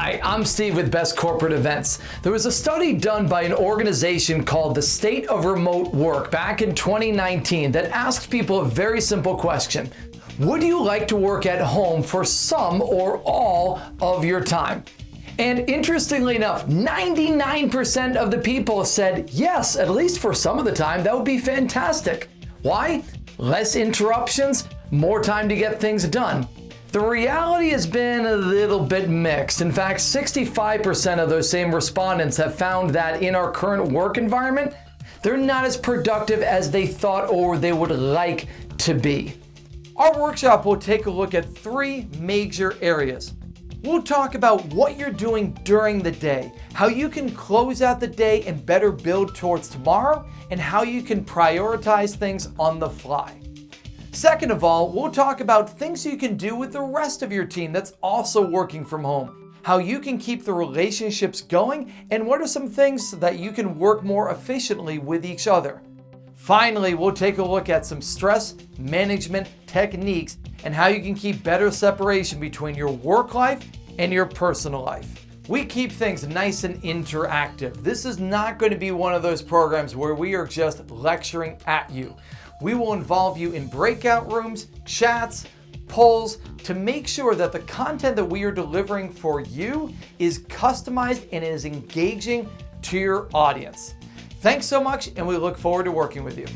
Hi, I'm Steve with Best Corporate Events. There was a study done by an organization called the State of Remote Work back in 2019 that asked people a very simple question. Would you like to work at home for some or all of your time? And interestingly enough, 99% of the people said yes, at least for some of the time. That would be fantastic. Why? Less interruptions, more time to get things done. The reality has been a little bit mixed. In fact, 65% of those same respondents have found that in our current work environment, they're not as productive as they thought or they would like to be. Our workshop will take a look at three major areas. We'll talk about what you're doing during the day, how you can close out the day and better build towards tomorrow, and how you can prioritize things on the fly. Second of all, we'll talk about things you can do with the rest of your team that's also working from home, how you can keep the relationships going, and what are some things that you can work more efficiently with each other. Finally, we'll take a look at some stress management techniques and how you can keep better separation between your work life and your personal life. We keep things nice and interactive. This is not going to be one of those programs where we are just lecturing at you. We will involve you in breakout rooms, chats, polls to make sure that the content that we are delivering for you is customized and is engaging to your audience. Thanks so much, and we look forward to working with you.